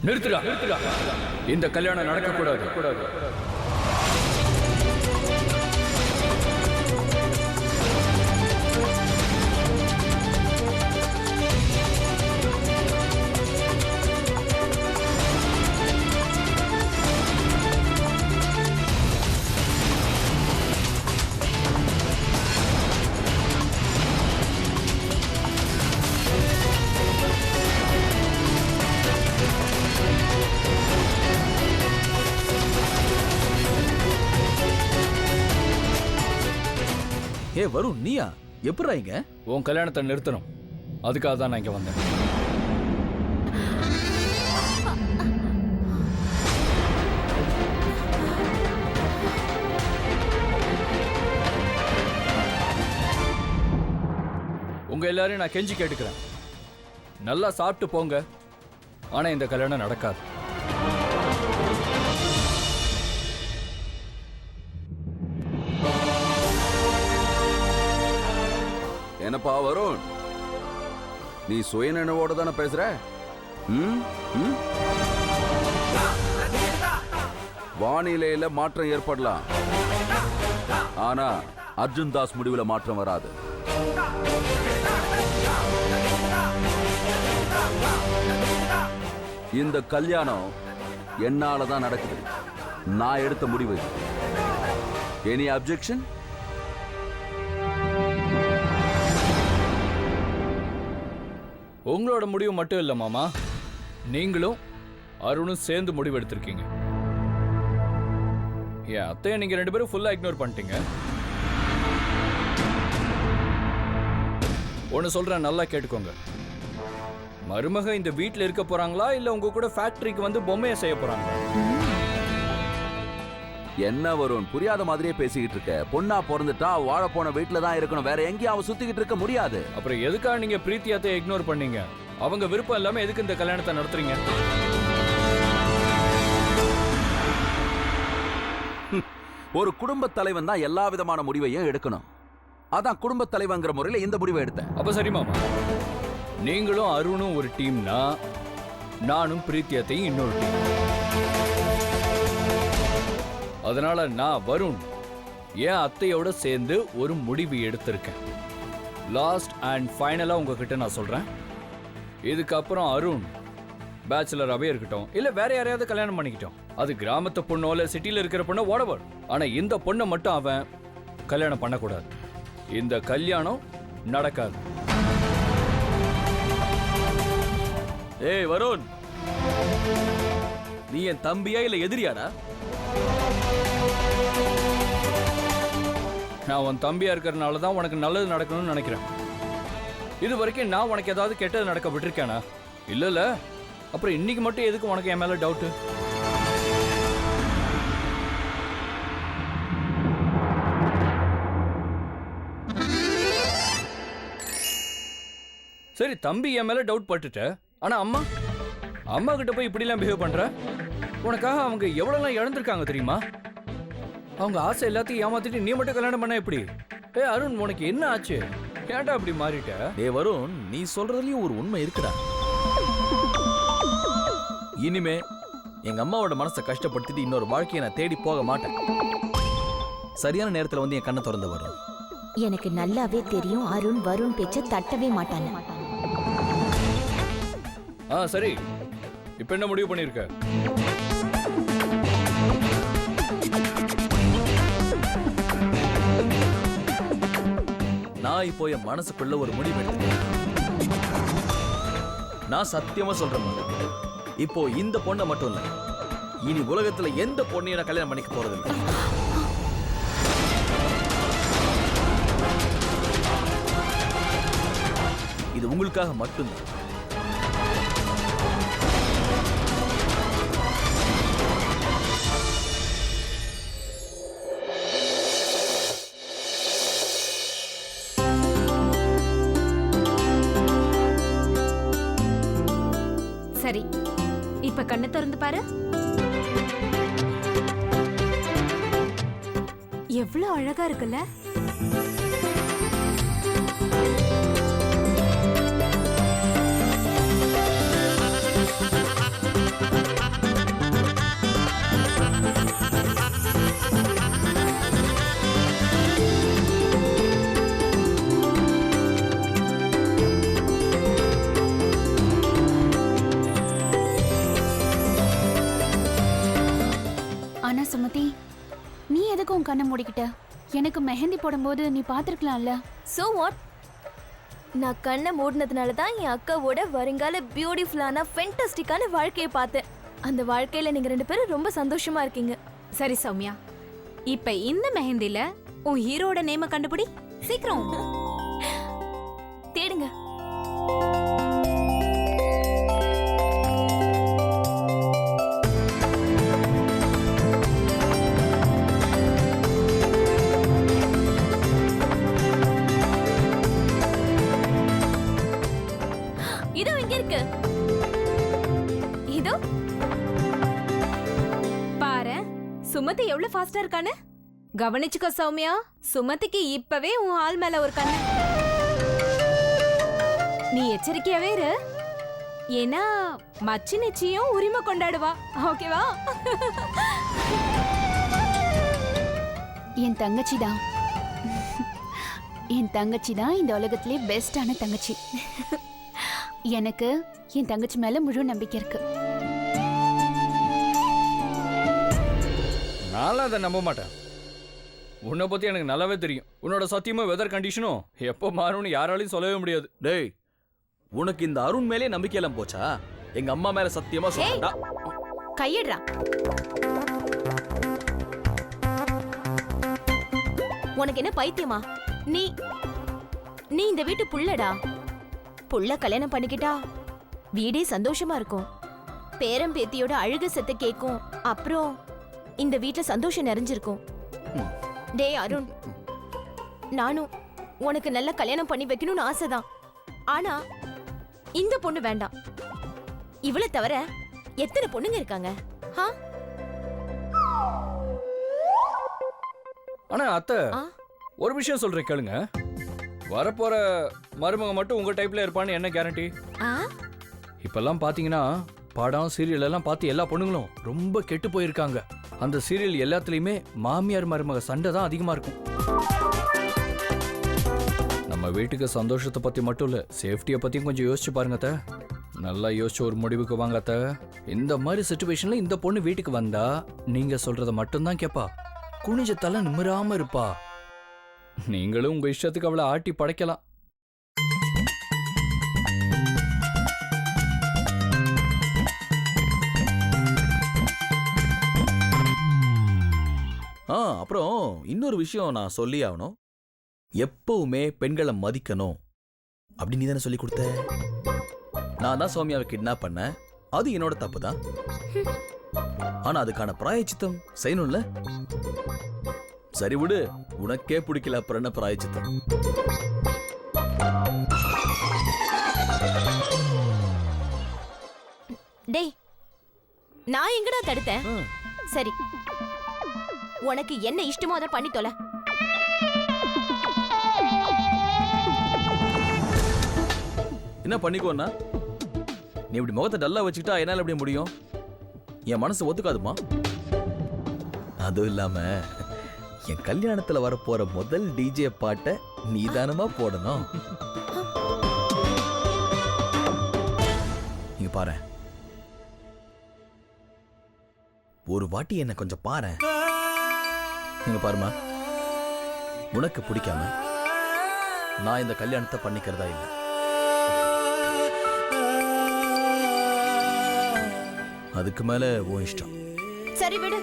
நிறுத்துடா. இந்த கல்யாணம் நடக்கக்கூடாது. ஏ வருண், நீயா? எப்படிடா இங்க? உன் கல்யாணத்தை நிறுத்தணும், அதுக்காக தான் நான் இங்க வந்தேன். உங்க எல்லாரையும் நான் கெஞ்சி கேட்டுக்கிறேன், நல்லா சாப்பிட்டு போங்க. ஆனா இந்த கல்யாணம் நடக்காது. என்னப்பா வருண், நீ சுயநினைவோட தானே பேசுற? வானிலையில மாற்றம் ஏற்படலாம், ஆனா அர்ஜுன் தாஸ் முடிவுல மாற்றம் வராது. இந்த கல்யாணம் என்னால தான் நடக்குது, நான் எடுத்த முடிவு. Any objection? உங்களோட முடிவு மட்டும் இல்ல மாமா, நீங்களும் அருணும் சேர்ந்து முடிவு எடுத்திருக்கீங்க. என் அத்தையை நீங்க 2 பேரும் ஃபுல்லா இக்னோர் பண்ணிட்டீங்க. ஒன்னு சொல்றேன், நல்லா கேட்டுக்கோங்க. மருமக இந்த வீட்டுல இருக்க போறாங்களா இல்ல உங்க கூட ஃபேக்டரிக்கு வந்து பொம்மையை செய்ய போறாங்களா? என்ன வருண், புரியாத மாதிரியே பேசிக்கிட்டு இருக்க. பொண்ணா பிறந்துட்டா வாழ போன வீட்டுல தான் இருக்கணும், வேற எங்கேயும் அவ சுத்திக்கிட்டு இருக்க முடியாது. அப்புறம் எதுக்காக நீங்க பிரீத்தியாத்தை இக்னோர் பண்ணீங்க? அவங்க விருப்பம் இல்லாம எதுக்கு இந்த கல்யாணத்தை நடத்துறீங்க? ஒரு குடும்ப தலைவன் தான் எல்லா விதமான முடிவையும் எடுக்கணும். அதான் குடும்ப தலைவங்கிற முறையில இந்த முடிவை எடுத்தேன். அப்ப சரி மாமா, நீங்களும் அருணும் ஒரு டீம்னா நானும் பிரீத்தியாத்தையும் இன்னொரு டீம். அதனால நான் வருண் என் அத்தையோட சேர்ந்து ஒரு முடிவு எடுத்திருக்கேன். லாஸ்ட் அண்ட் ஃபைனலா உங்ககிட்ட நான் சொல்றேன், இதுக்கப்புறம் அருண் பேச்சுலராகவே இருக்கட்டும், இல்ல வேற யாரையாவது கல்யாணம் பண்ணிக்கிட்டோம். அது கிராமத்து பொண்ணோ இல்ல சிட்டில இருக்கிற பொண்ணோ whatever. ஆனா இந்த பொண்ணை மட்டும் அவன் கல்யாணம் பண்ணக்கூடாது. இந்த கல்யாணம் நடக்காது. ஏய் வருண், நீ என் தம்பியா இல்ல எதிரியாடா? நான் உன் தம்பியா இருக்கிறதுனால தான் உனக்கு நல்லது நடக்கணும்னு நினைக்கிறேன். இது வரைக்கும் நான் உனக்கு ஏதாவது கெட்டது நடக்க விட்டுருக்கேனா? இல்ல. அப்புறம் இன்னைக்கு மட்டும் எதுக்கு உனக்கு என் மேல டவுட்? சரி, தம்பி என் மேல டவுட் பட்டுட்ட, ஆனா அம்மா கிட்ட போய் இப்படி எல்லாம் பிஹேவ் பண்ற? உனக்காக அவங்க எவ்வளவு இழந்திருக்காங்க தெரியுமா? அவங்க ஆசை எல்லாத்தையும் ஏமாத்திட்டு நீ மட்டும் கல்யாணம் பண்ண எப்படி? அருண், உனக்கு என்ன ஆச்சு? ஏன்டா அப்படி மாறிட்ட? ஏ வருண், நீ சொல்றதுலயும் ஒரு உண்மை இருக்குடா. இனிமே எங்க அம்மாவோட மனசை கஷ்டப்படுத்திட்டு இன்னொரு வாழ்க்கையை நான் தேடி போக மாட்டேன். சரியான நேரத்துல வந்து என் கண்ணை திறந்து வரும். எனக்கு நல்லாவே தெரியும் அருண் வருண் பேச்ச தட்டவே மாட்டாங்க. சரி, இப்ப என்ன முடிவு பண்ணிருக்க? நான் இப்போ என் மனசுக்குள்ள ஒரு முடிவு எடுத்தேன். நான் சத்தியமா சொல்றேன், இப்போ இந்த பொண்ணை மட்டும் இல்ல, இனி உலகத்துல எந்த பொண்ணையும் நான் கல்யாணம் பண்ணிக்க போறதில்லை. இது உங்களுக்காக மட்டும்தான். சரி, இப்ப கண்ணை திறந்து பாரு. எவ்வளவு அழகா இருக்குல்ல? உன் கண்ணை மூடிக்கிட்ட? எனக்கு மெஹந்தி போடும்போது நீ பார்த்திருக்கலாம்ல. So what? நான் கண்ணை மூடினதுனால தான் என் அக்காவோட வருங்கால பியூட்டிஃபுல்லான ஃபென்டாஸ்டிக்கான வாழ்க்கையை பார்த்தேன். அந்த வாழ்க்கையில நீங்க 2 பேரும் ரொம்ப சந்தோஷமா இருக்கீங்க. சரி சௌமியா, இப்ப இந்த மெஹந்தில உன் ஹீரோட நேம கண்டுபிடி சீக்கிரம். தேடுங்க. இதோ இங்க இருக்கு. இதோ பாரு, சுமதி எவ்வளவு ஃபாஸ்டா இருக்கானு. கவனிச்சுக்கோ சௌமியா, சுமதிக்கு இப்பவே உன் ஆள் மேல ஒரு கண்ணு. நீ எச்சரிக்கையாவே இரு, ஏன்னா மச்சி நிச்சயம் உரிமை கொண்டாடுவா. ஓகேவா? என் தங்கச்சி தான். என் தங்கச்சி தான் இந்த உலகத்திலே பெஸ்டான தங்கச்சி. எனக்கு என் தங்கச்சி மேல முழு நம்பிக்கை இருக்கு. நான்லாம் அதை நம்ப மாட்டேன். உன்னை பத்தி எனக்கு நல்லாவே தெரியும். உன்னோட சத்தியமா வெதர் கண்டிஷனும் எப்போ மாறும்னு யாராலையும் சொல்லவே முடியாது. டேய், உனக்கு இந்த அருண் மேலே நம்பிக்கை எல்லாம் போச்சா? எங்க அம்மா மேல சத்தியமா சொல்றா. கையிடுறா. உனக்கு என்ன பைத்தியமா? நீ நீ இந்த வீட்டு புள்ளடா. புள்ள கல்யாணம் பண்ணிக்கிட்டா வீடே சந்தோஷமா இருக்கும். பேரம் பேத்தியோட அழுக சத்த கேக்கும். அப்புறம் இந்த வீட்டுல சந்தோஷம் நிறைஞ்சிருக்கும். டேய் அருண், நானும் உனக்கு நல்ல கல்யாணம் பண்ணி வைக்கணும்னு ஆசைதான். ஆனா இந்த பொண்ணு வேண்டாம். இவளை தவிர எத்தனை பொண்ணுங்க இருக்காங்க? ஆனா அத்தை, ஆ? ஒரு விஷயம் சொல்றேன் கேளுங்க. வரப்போற மருமக மட்டும் உங்க டைப்ல இருப்பான்னு என்ன கேரண்டி? இப்பெல்லாம் பாத்தீங்கன்னா படம் சீரியல் எல்லாம் பார்த்து எல்லா பொண்ணுங்களும் ரொம்ப கெட்டு போயிருக்காங்க. அந்த சீரியல் எல்லாத்துலயுமே மாமியார் மருமக சண்டை தான் அதிகமா இருக்கும். நம்ம வீட்டுக்கு சந்தோஷத்தை பத்தி மட்டும் இல்ல, சேஃப்டியை பத்தியும் கொஞ்சம் யோசிச்சு பாருங்க அத்தை. நல்லா யோசிச்சு ஒரு முடிவுக்கு வாங்க அத்தை. இந்த மாதிரி சிச்சுவேஷன்ல இந்த பொண்ணு வீட்டுக்கு வந்தா நீங்க சொல்றத மட்டும்தான் கேப்பா. குனிஞ்ச தலை நிமிராம இருப்பா. நீங்களும் உங்க இஷ்டத்துக்கு அவளை ஆட்டி படைக்கலாம். அப்புறம் இன்னொரு விஷயம் நான் சொல்லி ஆகணும். எப்பவுமே பெண்களை மதிக்கணும் அப்படி நீ தானே சொல்லி கொடுத்த. நான் தான் சௌமியாவை கிட்னாப் பண்ணேன். அது என்னோட தப்பு தான். ஆனா அதுக்கான பிராயச்சித்தம் செய்யணும்ல. சரி விடு, உனக்கே பிடிக்கல அப்புறம் என்ன பிராயச்சித்தம்? டேய், நான் எங்கடா தடுத்தேன்? சரி, உனக்கு என்ன இஷ்டமோ அதை பண்ணி தொலை. என்ன பண்ணிக்கோன்னா? நீ இப்படி முகத்தை டல்லா வச்சுக்கிட்டா என்னால எப்படி முடியும்? என் மனசு ஒத்துக்காதுமா. அதுவும் இல்லாம என் கல்யாணத்துல வரப்போற முதல் டிஜே பாட்டை நீதானமா போடணும். நீங்க பாரு, ஒரு வாட்டி என்ன கொஞ்சம் பாரு. நீங்க பாருமா, உனக்கு பிடிக்காம நான் இந்த கல்யாணத்தை பண்ணிக்கிறதா இல்லை. அதுக்கு மேல உன் இஷ்டம். சரி விடு.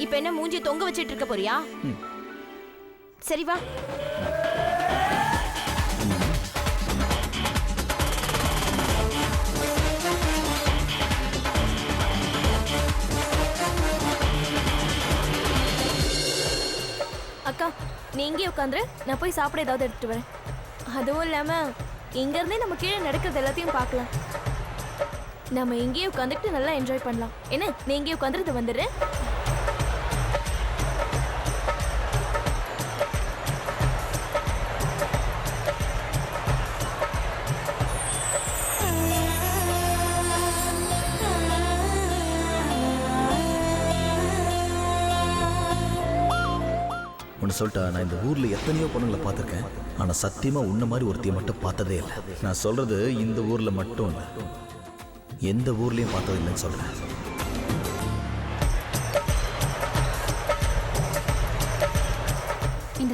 இப்ப என்ன மூஞ்சி தொங்க வச்சிட்டு இருக்க போறியா? சரி வா. அக்கா, நீ இங்கே உட்காந்துரு, நான் போய் சாப்பிட ஏதாவது எடுத்துட்டு வரேன். அதுவும் இல்லாம இங்க இருந்தே நம்ம கீழே நடக்கிறது எல்லாத்தையும் பார்க்கலாம். நம்ம இங்கேயே உட்காந்துட்டு நல்லா என்ஜாய் பண்ணலாம். என்ன, நீ இங்கே உட்காந்துட்டு வந்துடுறேன். ஒன்று சொல்லிட்டா, நான் இந்த ஊர்ல எத்தனையோ பொண்ணுங்களை பார்த்துருக்கேன். ஆனா சத்தியமா உன்ன மாதிரி ஒருத்தைய மட்டும் பார்த்ததே இல்லை. நான் சொல்றது இந்த ஊர்ல மட்டும் இல்லை, எந்த ஊர்லயும் பார்த்தது இல்லைன்னு சொல்றேன்.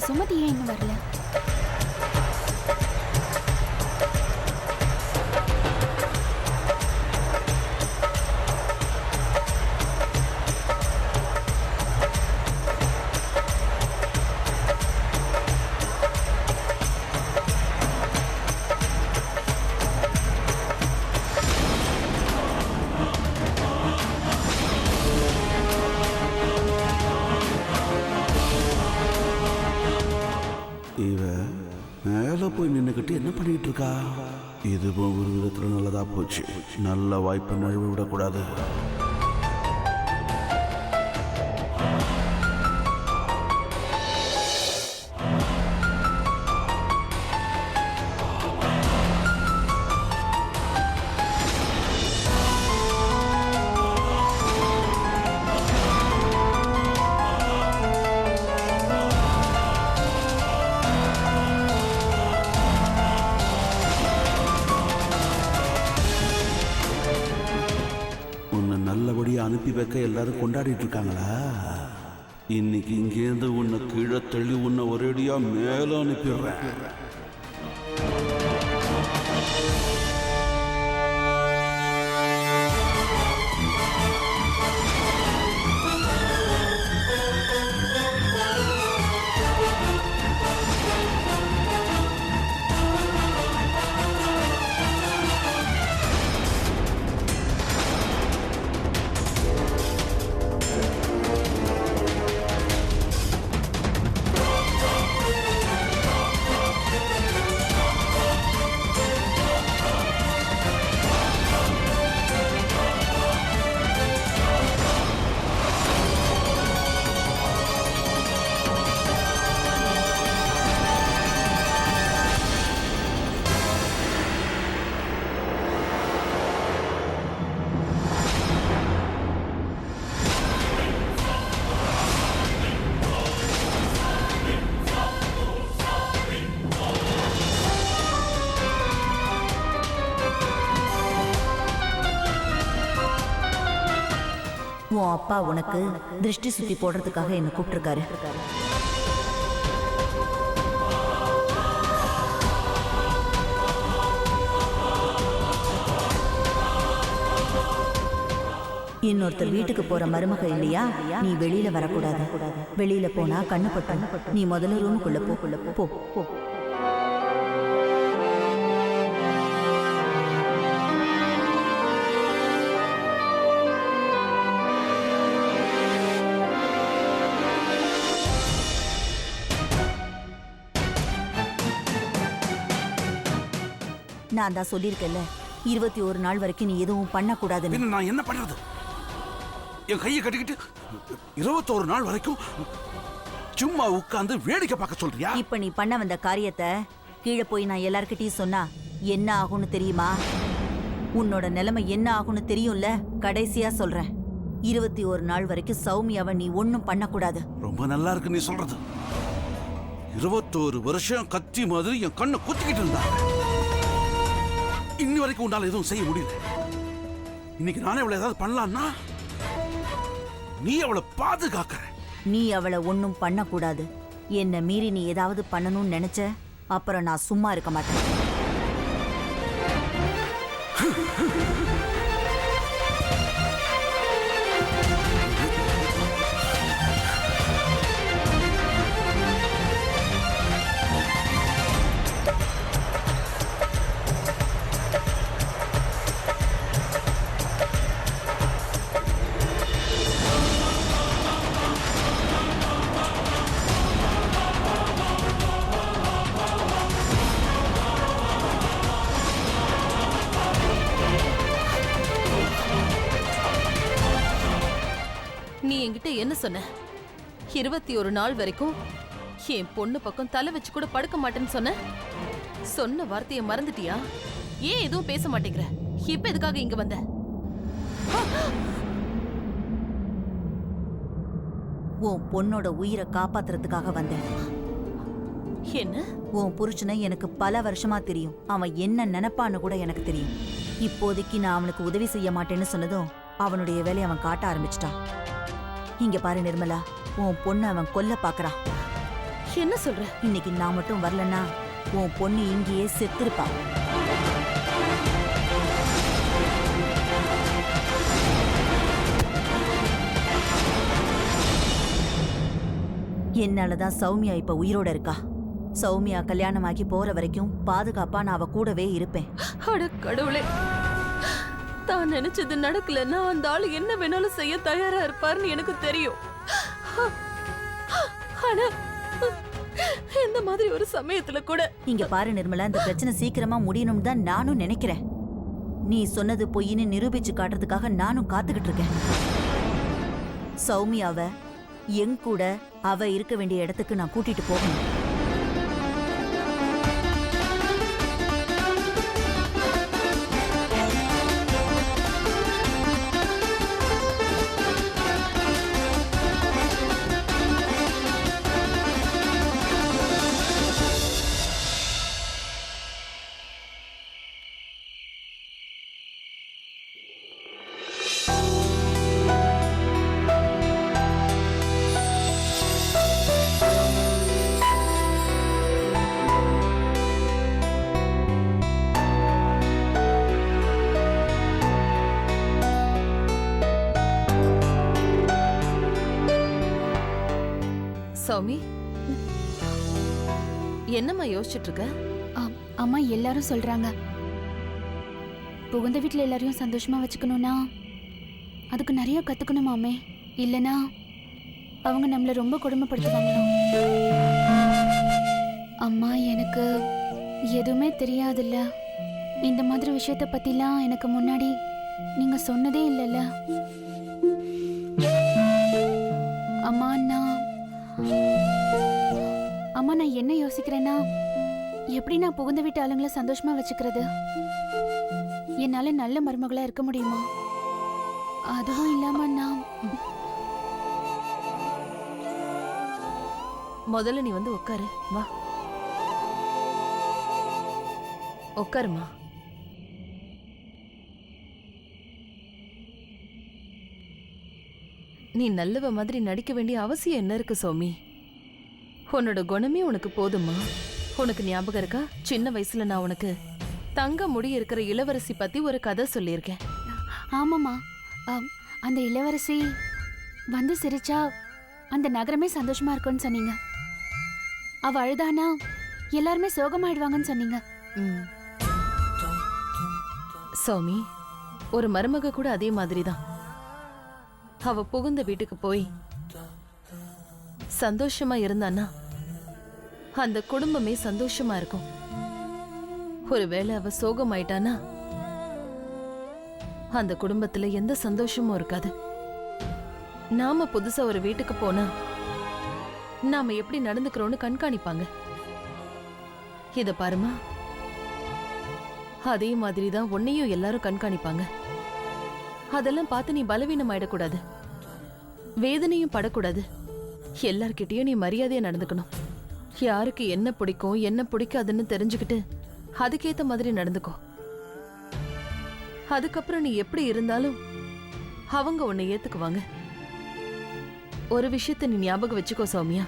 அந்த சுமதி ஏன் இன்னும் வரல? இவ மேல போய் நின்னுக்கிட்டு என்ன பண்ணிட்டு இருக்கா? இதுவும் ஒரு விதத்துல நல்லதா போச்சு. நல்ல வாய்ப்பை நழுவ விடக்கூடாது. உன்னை நல்லபடியா அனுப்பி வைக்க எல்லாரும் கொண்டாடிட்டு இருக்காங்களா? இன்னைக்கு இங்கேருந்து உன்னை கீழே தள்ளி உன்னை ஒரேடியா மேல அனுப்பிடுறேன். உன் அப்பா உனக்கு திருஷ்டி சுத்தி போடுறதுக்காக என்ன கூப்பிட்டிருக்காரு. இன்னொருத்தர் வீட்டுக்கு போற மருமக இல்லையா, நீ வெளியில வரக்கூடாது. வெளியில போனா கண்ணு பட்டு. நீ முதல்ல ரூமுக்குள்ள போ போ. நான் தான் சொல்லியிருக்கேன்ல, 21 நாள் வரைக்கும் நீ எதுவும் பண்ணக்கூடாதுன்னு. பின்ன நான் என்ன பண்றது? என் கையை கட்டிக்கிட்டு 21 நாள் வரைக்கும் சும்மா உட்கார்ந்து வேடிக்கை பார்க்க சொல்றியா? இப்ப நீ பண்ண வந்த காரியத்தை கீழே போய் நான் எல்லார்கிட்டயும் சொன்னா என்ன ஆகும்னு தெரியுமா? உன்னோட நிலைமை என்ன ஆகும்னு தெரியும்ல. கடைசியா சொல்றேன், 21 நாள் வரைக்கும் சௌமியாவை நீ ஒன்னும் பண்ணக்கூடாது. ரொம்ப நல்லா இருக்கு நீ சொல்றது. 21 வருஷம் கத்தி மாதிரி என் கண்ணை குத்திக்கிட்டு இருந்தா, இன்னி வரைக்கும் உன்னால எதுவும் செய்ய முடியல. இன்னைக்கு நானே அவளை ஏதாவது பண்ணலான்னா நீ அவளை பாதுகாக்கிற. நீ அவளை ஒன்னும் பண்ணக்கூடாது. என்ன மீறி நீ ஏதாவது பண்ணணும்னு நினைச்ச, அப்புறம் நான் சும்மா இருக்க மாட்டேன். நீ என்கிட்ட என்ன சொன்ன? 21 நாள் வரைக்கும் என் பொண்ணு பக்கம் தலை வச்சு கூட படுக்க மாட்டேன்னு சொன்ன வார்த்தையை மறந்துட்டியா? ஏன் எதுவும் பேச மாட்டேங்கிற? இப்ப எதுக்காக இங்க வந்த? உன் பொண்ணோட உயிரை காப்பாத்துறதுக்காக வந்தேன். என்ன? உன் புருஷனை எனக்கு பல வருஷமா தெரியும். அவன் என்ன நினைப்பான்னு கூட எனக்கு தெரியும். இப்போதைக்கு நான் அவனுக்கு உதவி செய்ய மாட்டேன்னு சொன்னதும் அவனுடைய வேலையை அவன் காட்ட ஆரம்பிச்சிட்டான். இங்க பாரு நிர்மலா, உன் பொண்ணு அவன் கொல்ல பாக்குறான். என்ன சொல்ற? இன்னைக்கு நான் மட்டும் வரலன்னா உன் பொண்ணு இங்கேயே செத்துருப்பா. என்னாலதான் சௌமியா இப்ப உயிரோட இருக்கா. சௌமியா கல்யாணமாகி போற வரைக்கும் பாதுகாப்பா நான் அவ கூடவே இருப்பேன். அட கடவுளே, தான் நினைச்சது நடக்கலன்னா அந்த ஆளு என்ன வேணாலும் செய்ய தயாரா இருப்பாருன்னு எனக்கு தெரியும். ஆனா இந்த மாதிரி ஒரு சமயத்துல கூட இங்க பாரு நிர்மலா, இந்த பிரச்சனை சீக்கிரமா முடியணும்னு தான் நானும் நினைக்கிறேன். நீ சொன்னது பொய்ன்னு நிரூபிச்சு காட்டுறதுக்காக நானும் காத்துக்கிட்டு இருக்கேன். சௌமியாவ என் கூட அவ இருக்க வேண்டிய இடத்துக்கு நான் கூட்டிட்டு போகணும். சௌமி, என்னம்மா யோசிச்சுட்டு இருக்க? அம்மா எல்லாரும் சொல்றாங்க புகுந்த வீட்டுல எல்லாரையும் சந்தோஷமா வச்சுக்கணும்னா அதுக்கு நிறைய கத்துக்கணுமாமே. இல்லனா அவங்க நம்மள ரொம்ப கொடுமைப்படுத்துவாங்களோ. அம்மா, எனக்கு எதுவுமே தெரியாதுல்ல. இந்த மாதிரி விஷயத்த பத்திலாம் எனக்கு முன்னாடி நீங்க சொன்னதே இல்லைல்ல. அம்மா நான் என்ன யோசிக்கிறேன்னா, எப்படி நான் புகுந்த வீட்டு ஆளுங்களை சந்தோஷமா வச்சுக்கிறது? என்னால நல்ல மருமகளா இருக்க முடியுமா? அதுவும் இல்லாம நான் முதல்ல நீ வந்து உட்காரு. வா உட்காருமா. நீ நல்லவ மாதிரி நடிக்க வேண்டிய அவசியம் என்ன இருக்கு சௌமி? உன்னோட குணமே உனக்கு போதுமா? உனக்கு ஞாபகம் இருக்கா, சின்ன வயசுல நான் உனக்கு தங்க முடி இருக்கிற இளவரசி பத்தி ஒரு கதை சொல்லியிருக்கேன். ஆமாமா, அந்த இளவரசி வந்து சிரிச்சா அந்த நகரமே சந்தோஷமா இருக்கும்னு சொன்னீங்க. அவ அழுதானா எல்லாருமே சோகமாயிடுவாங்கன்னு சொன்னீங்க. சௌமி, ஒரு மருமக கூட அதே மாதிரிதான். அவ புகுந்த வீட்டுக்கு போய் சந்தோஷமா இருந்தான்னா அந்த குடும்பமே சந்தோஷமா இருக்கும். ஒருவேளை அவ சோகமாயிட்டானா அந்த குடும்பத்துல எந்த சந்தோஷமும் இருக்காது. நாம புதுசா ஒரு வீட்டுக்கு போனா நாம எப்படி நடந்துக்கிறோம்னு கண்காணிப்பாங்க. இத பாருமா, அதே மாதிரிதான் உன்னையும் எல்லாரும் கண்காணிப்பாங்க. அதெல்லாம் பார்த்து நீ பலவீனம் ஆயிடக்கூடாது, வேதனையும் படக்கூடாது. எல்லார்கிட்டயும் நீ மரியாதையா நடந்துக்கணும். யாருக்கு என்ன பிடிக்கும் என்ன பிடிக்காதுன்னு தெரிஞ்சுக்கிட்டு அதுக்கேத்த மாதிரி நடந்துக்கோ. அதுக்கப்புறம் நீ எப்படி இருந்தாலும் அவங்க உன்னை ஏத்துக்குவாங்க. ஒரு விஷயத்த நீ ஞாபகம் வச்சுக்கோ சௌமியா,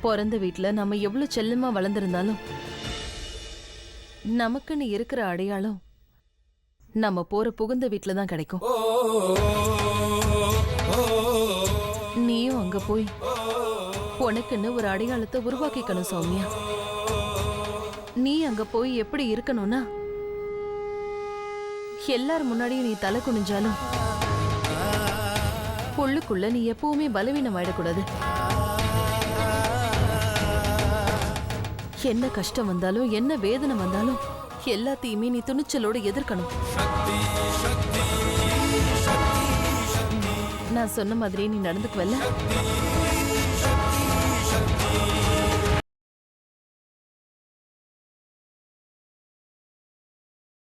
பிறந்த வீட்டுல நம்ம எவ்வளவு செல்லமா வளர்ந்திருந்தாலும் நமக்குன்னு இருக்கிற அடையாளம் நம்ம போற புகுந்த வீட்டுல தான் கிடைக்கும். நீயும் அங்க போய் உனக்குன்னு ஒரு அடையாளத்தை உருவாக்கிக்கணும் சௌமியா. நீ அங்க போய் எப்படி இருக்கணும்னா, எல்லார் முன்னாடியும் நீ தலை குனிஞ்சாலும் உள்ளுக்குள்ள நீ எப்பவுமே பலவீனம் ஆயிடக்கூடாது. என்ன கஷ்டம் வந்தாலும் என்ன வேதனை வந்தாலும் எல்லாத்தையுமே நீ துணிச்சலோட எதிர்க்கணும். நான் சொன்ன மாதிரி நீ நடந்துக்குவல்ல?